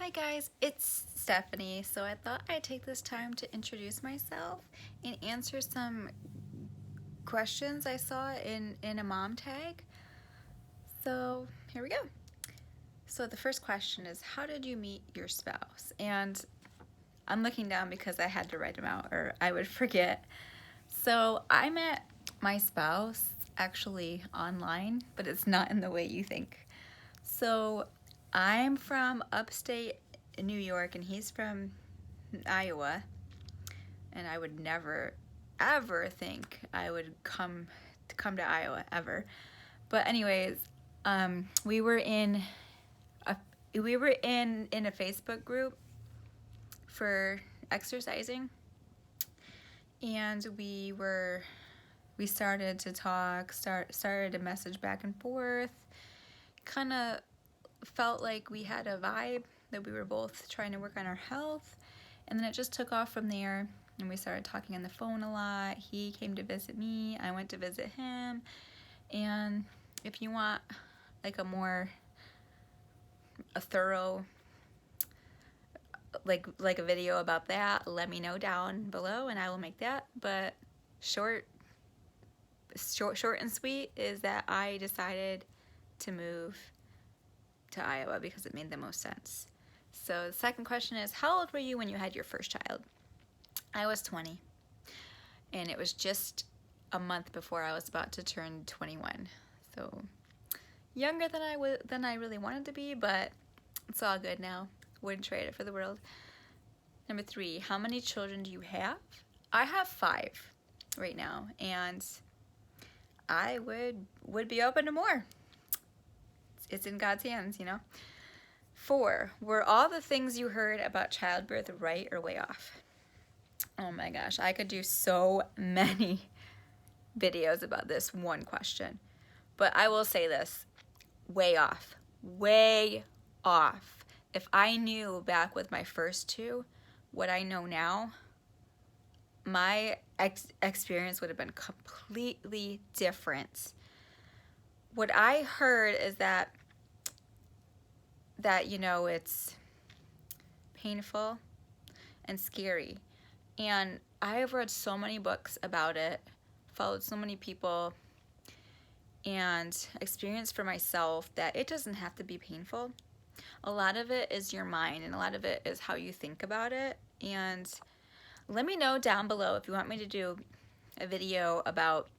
Hi guys, it's Stephanie. So I thought I'd take this time to introduce myself and answer some questions I saw in a mom tag. So here we go. So the first question is, how did you meet your spouse? And I'm looking down because I had to write them out or I would forget. So I met my spouse actually online, but it's not in the way you think. So I'm from upstate New York and he's from Iowa, and I would never ever think I would come to Iowa ever. But anyways, we were in a a Facebook group for exercising, and we started to talk, started to message back and forth. Kind of felt like we had a vibe that we were both trying to work on our health, and then it just took off from there. And we started talking on the phone a lot. He came to visit me, I went to visit him. And if you want like a thorough like a video about that, let me know down below and I will make that. But short and sweet is that I decided to move to Iowa because it made the most sense. So the second question is, how old were you when you had your first child? I was 20, and it was just a month before I was about to turn 21. So younger than I really wanted to be, but it's all good now. Wouldn't trade it for the world. Number 3, how many children do you have? I have 5 right now, and I would be open to more. It's in God's hands, you know. 4, were all the things you heard about childbirth right or way off? Oh my gosh, I could do so many videos about this one question. But I will say this, way off. Way off. If I knew back with my first 2 what I know now, my experience would have been completely different. What I heard is that you know, it's painful and scary. And I have read so many books about it, followed so many people, and experienced for myself that it doesn't have to be painful. A lot of it is your mind, and a lot of it is how you think about it. And let me know down below if you want me to do a video about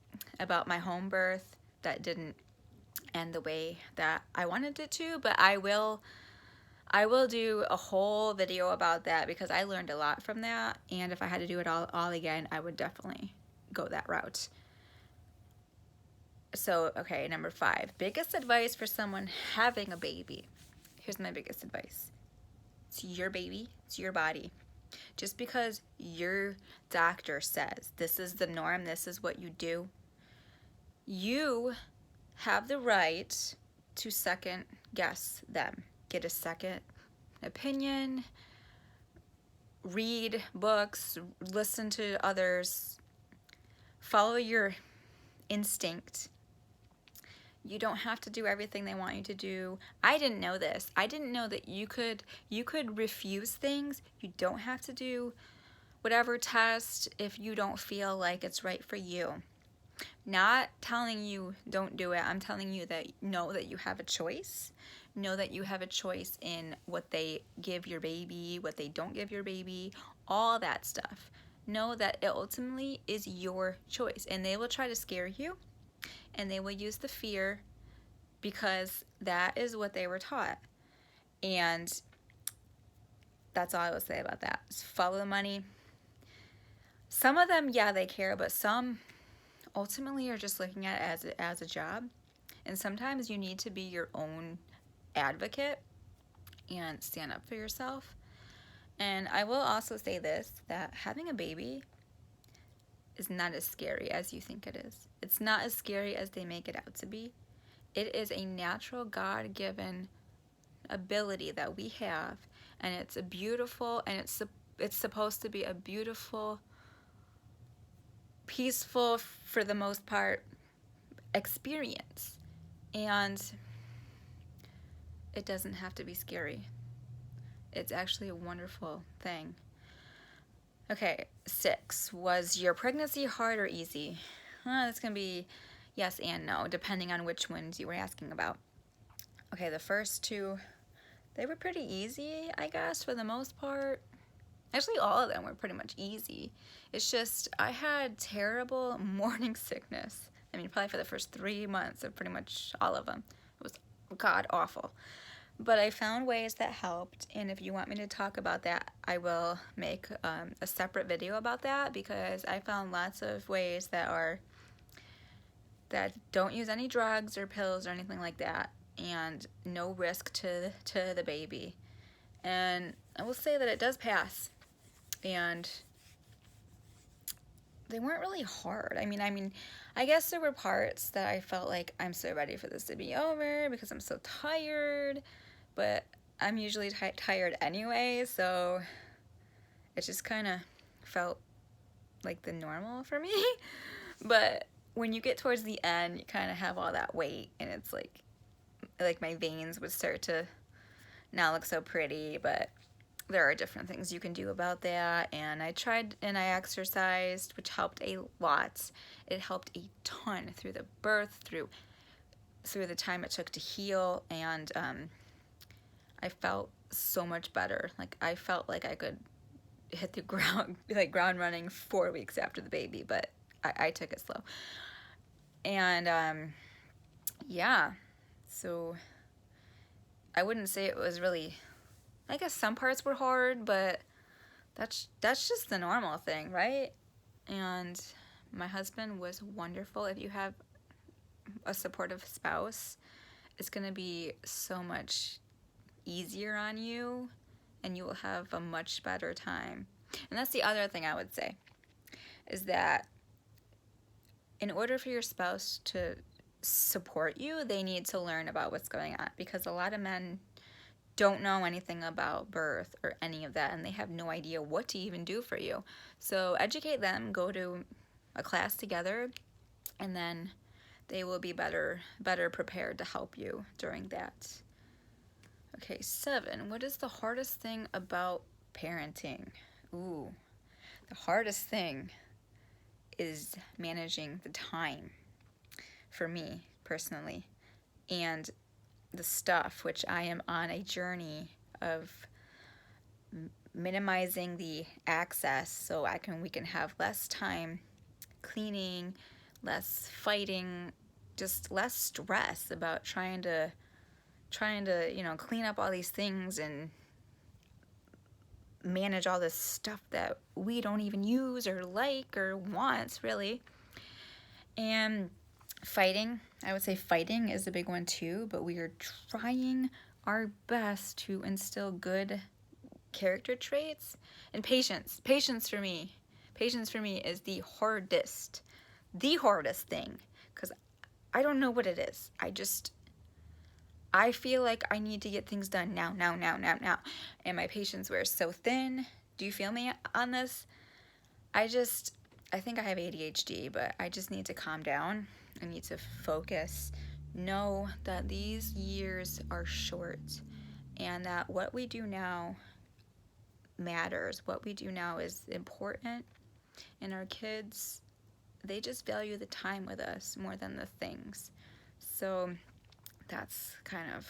my home birth that didn't end the way that I wanted it to, but I will do a whole video about that because I learned a lot from that, and if I had to do it all again, I would definitely go that route. So, okay, number 5, biggest advice for someone having a baby. Here's my biggest advice. It's your baby, it's your body. Just because your doctor says this is the norm, this is what you do, you have the right to second guess them. Get a second opinion, read books, listen to others, follow your instinct. You don't have to do everything they want you to do. I didn't know this. I didn't know that you could refuse things. You don't have to do whatever test if you don't feel like it's right for you. Not telling you don't do it. I'm telling you that know that you have a choice. Know that you have a choice in what they give your baby, what they don't give your baby, all that stuff. Know that it ultimately is your choice, and they will try to scare you, and they will use the fear because that is what they were taught. And that's all I will say about that. Just follow the money. Some of them, yeah, they care, but some ultimately are just looking at it as a job. And sometimes you need to be your own advocate and stand up for yourself. And I will also say this, that having a baby is not as scary as you think it is. It's not as scary as they make it out to be. It is a natural God-given ability that we have, and it's a beautiful, and it's supposed to be a beautiful, peaceful, for the most part, experience. And it doesn't have to be scary. It's actually a wonderful thing. Okay, 6. Was your pregnancy hard or easy? That's going to be yes and no, depending on which ones you were asking about. Okay, the first 2, they were pretty easy, I guess, for the most part. Actually, all of them were pretty much easy. It's just I had terrible morning sickness. I mean, probably for the first 3 months of pretty much all of them. It was god awful. But I found ways that helped, and if you want me to talk about that, I will make a separate video about that, because I found lots of ways that don't use any drugs or pills or anything like that, and no risk to the baby. And I will say that it does pass, and they weren't really hard. I mean, I guess there were parts that I felt like I'm so ready for this to be over because I'm so tired, but I'm usually tired anyway, so it just kind of felt like the normal for me. But when you get towards the end, you kind of have all that weight, and it's like my veins would start to not look so pretty, but there are different things you can do about that. And I tried and I exercised, which helped a lot. It helped a ton through the birth, through the time it took to heal, and I felt so much better. Like, I felt like I could hit the ground, like ground running 4 weeks after the baby, but I took it slow. And yeah, so I wouldn't say it was really, I guess some parts were hard, but that's just the normal thing, right? And my husband was wonderful. If you have a supportive spouse, it's going to be so much easier on you, and you will have a much better time. And that's the other thing I would say, is that in order for your spouse to support you, they need to learn about what's going on, because a lot of men don't know anything about birth or any of that, and they have no idea what to even do for you. So educate them, go to a class together, and then they will be better prepared to help you during that. Okay, 7. What is the hardest thing about parenting? Ooh, the hardest thing is managing the time for me personally, and the stuff, which I am on a journey of minimizing the access so we can have less time cleaning, less fighting, just less stress about trying to clean up all these things and manage all this stuff that we don't even use or like or want, really. And fighting, I would say fighting is a big one too, but we are trying our best to instill good character traits. And patience for me is the hardest thing, because I don't know what it is. I feel like I need to get things done now, and my patience wears so thin. Do you feel me on this? I think I have ADHD, but I just need to calm down. I need to focus, know that these years are short, and that what we do now matters. What we do now is important, and our kids, they just value the time with us more than the things. So that's kind of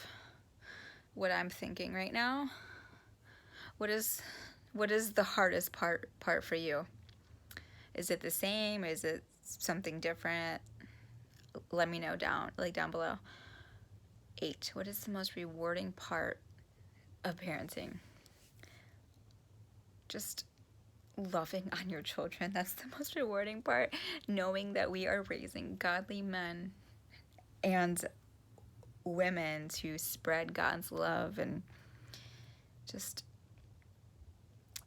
what I'm thinking right now. What is the hardest part for you? Is it the same? Is it something different? Let me know down below. 8. What is the most rewarding part of parenting? Just loving on your children. That's the most rewarding part. Knowing that we are raising godly men and women to spread God's love, and just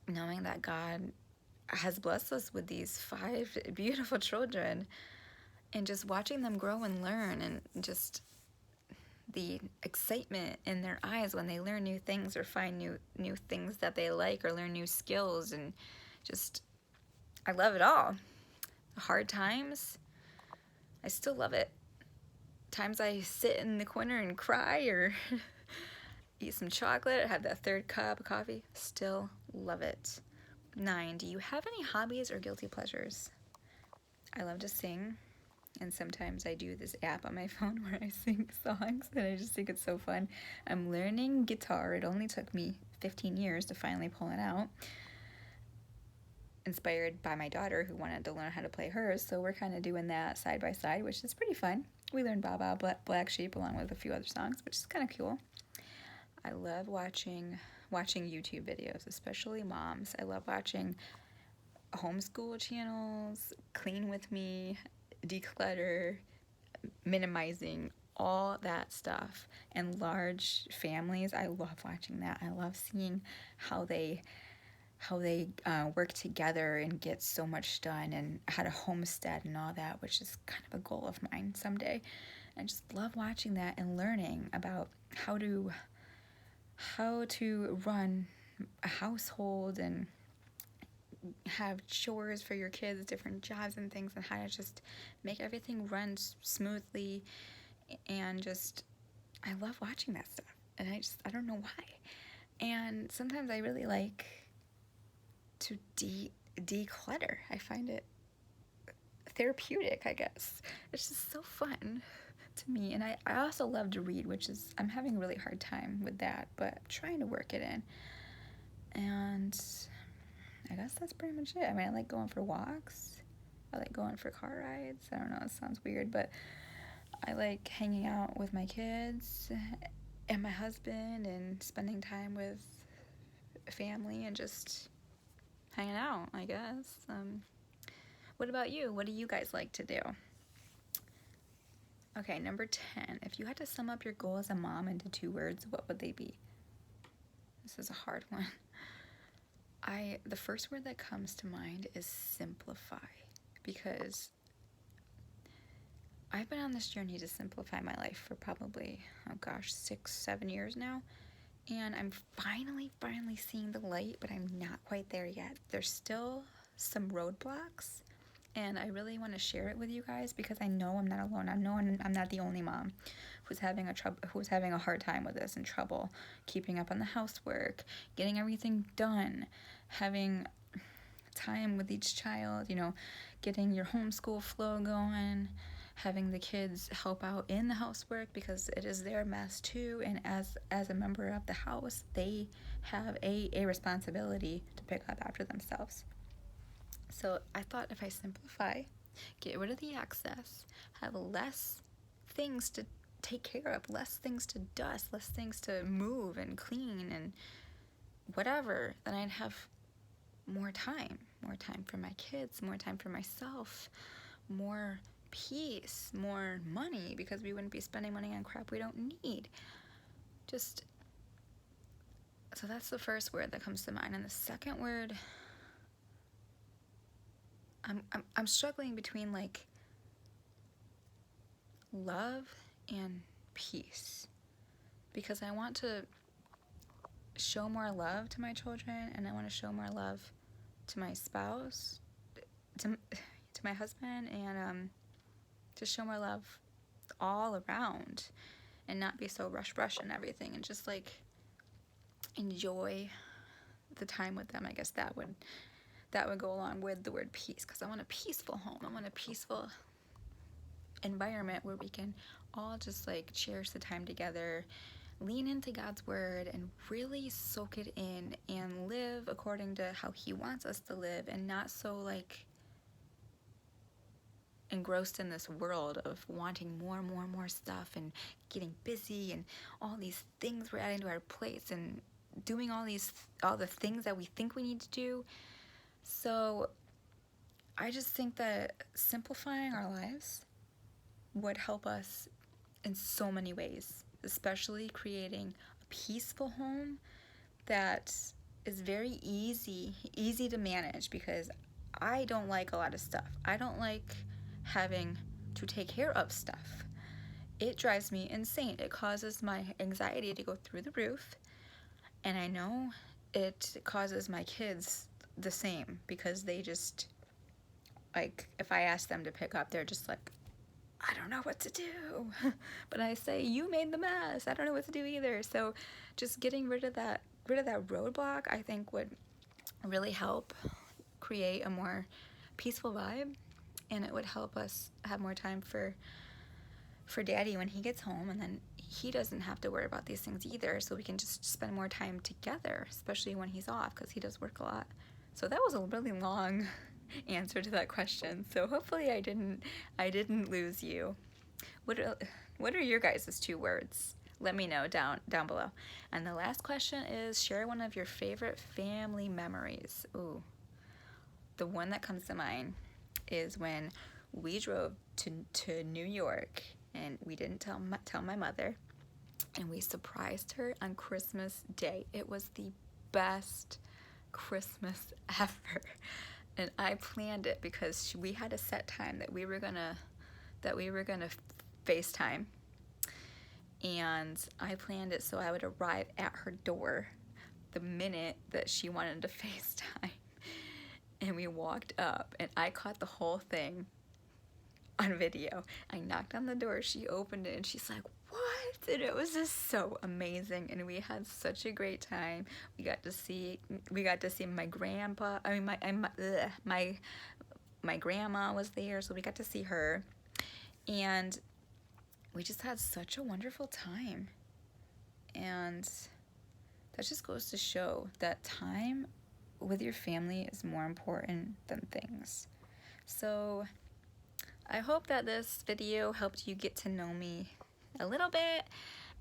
knowing that God has blessed us with these 5 beautiful children, and just watching them grow and learn, and just the excitement in their eyes when they learn new things or find new things that they like, or learn new skills, and just, I love it all. The hard times, I still love it. Times I sit in the corner and cry, or eat some chocolate, have that third cup of coffee, still love it. 9, do you have any hobbies or guilty pleasures? I love to sing, and sometimes I do this app on my phone where I sing songs, and I just think it's so fun. I'm learning guitar. It only took me 15 years to finally pull it out. Inspired by my daughter who wanted to learn how to play hers, so we're kind of doing that side by side, which is pretty fun. We learned Baba Black Sheep along with a few other songs, which is kind of cool. I love watching YouTube videos, especially moms. I love watching homeschool channels, clean with me, declutter, minimizing, all that stuff. And large families, I love watching that. I love seeing how they work together and get so much done, and how to homestead and all that, which is kind of a goal of mine someday. I just love watching that and learning about how to run a household and have chores for your kids, different jobs and things, and how to just make everything run smoothly. And just, I love watching that stuff, and I don't know why. And sometimes I really like to declutter. I find it therapeutic, I guess. It's just so fun to me. And I also love to read, which is, I'm having a really hard time with that, but I'm trying to work it in. And I guess that's pretty much it. I mean, I like going for walks. I like going for car rides. I don't know, it sounds weird, but I like hanging out with my kids and my husband and spending time with family and just hanging out, I guess. What about you? What do you guys like to do? Okay, number 10. If you had to sum up your goal as a mom into 2 words, what would they be? This is a hard one. The first word that comes to mind is simplify, because I've been on this journey to simplify my life for probably, 6-7 years now. And I'm finally seeing the light, but I'm not quite there yet. There's still some roadblocks, and I really want to share it with you guys, because I know I'm not alone. I know I'm not the only mom who's having a hard time with this, and trouble keeping up on the housework, getting everything done, having time with each child, getting your homeschool flow going, having the kids help out in the housework, because it is their mess too, and as a member of the house, they have a responsibility to pick up after themselves. So I thought, if I simplify, get rid of the excess, have less things to take care of, less things to dust, less things to move and clean and whatever, then I'd have more time for my kids, more time for myself, more peace, more money, because we wouldn't be spending money on crap we don't need. So that's the first word that comes to mind. And the second word, I'm struggling between like love and peace, because I want to show more love to my children, and I want to show more love to my spouse, to my husband, and to show more love all around, and not be so rush and everything, and just like enjoy the time with them. I guess that would go along with the word peace, because I want a peaceful home. I want a peaceful environment where we can all just like cherish the time together, lean into God's word, and really soak it in and live according to how he wants us to live, and not so like engrossed in this world of wanting more stuff, and getting busy, and all these things we're adding to our plates, and doing all the things that we think we need to do. So I just think that simplifying our lives would help us in so many ways, especially creating a peaceful home that is very easy to manage, because I don't like a lot of stuff. I don't like having to take care of stuff. It drives me insane. It causes my anxiety to go through the roof, and I know it causes my kids the same, because they just, like, if I ask them to pick up, they're just like, I don't know what to do. But I say, you made the mess. I don't know what to do either. So just getting rid of that roadblock, I think would really help create a more peaceful vibe, and it would help us have more time for daddy when he gets home, and then he doesn't have to worry about these things either, so we can just spend more time together, especially when he's off, because he does work a lot. So that was a really long answer to that question, so hopefully I didn't lose you. What are your guys' 2 words? Let me know down below. And the last question is, share one of your favorite family memories. Ooh, the one that comes to mind is when we drove to New York, and we didn't tell my mother, and we surprised her on Christmas Day. It was the best Christmas ever, and I planned it because we had a set time that we were gonna FaceTime, and I planned it so I would arrive at her door the minute that she wanted to FaceTime. And we walked up, and I caught the whole thing on video. I knocked on the door, she opened it, and she's like, what? And it was just so amazing, and we had such a great time. We got to see my grandpa. I mean, my grandma was there, so we got to see her, and we just had such a wonderful time. And that just goes to show that time with your family is more important than things. So I hope that this video helped you get to know me a little bit,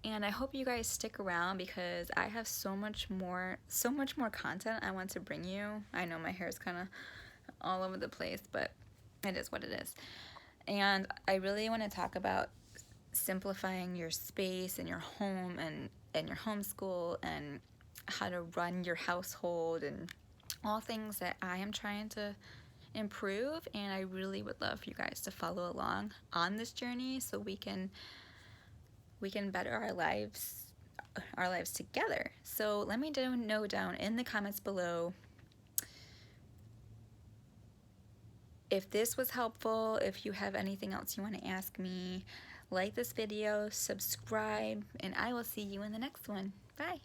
and I hope you guys stick around because I have so much more content I want to bring you. I know my hair is kind of all over the place, but it is what it is. And I really want to talk about simplifying your space and your home and your homeschool and how to run your household and all things that I am trying to improve, and I really would love for you guys to follow along on this journey so we can better our lives together. So let me know down in the comments below if this was helpful, if you have anything else you want to ask me. Like this video, subscribe, and I will see you in the next one. Bye.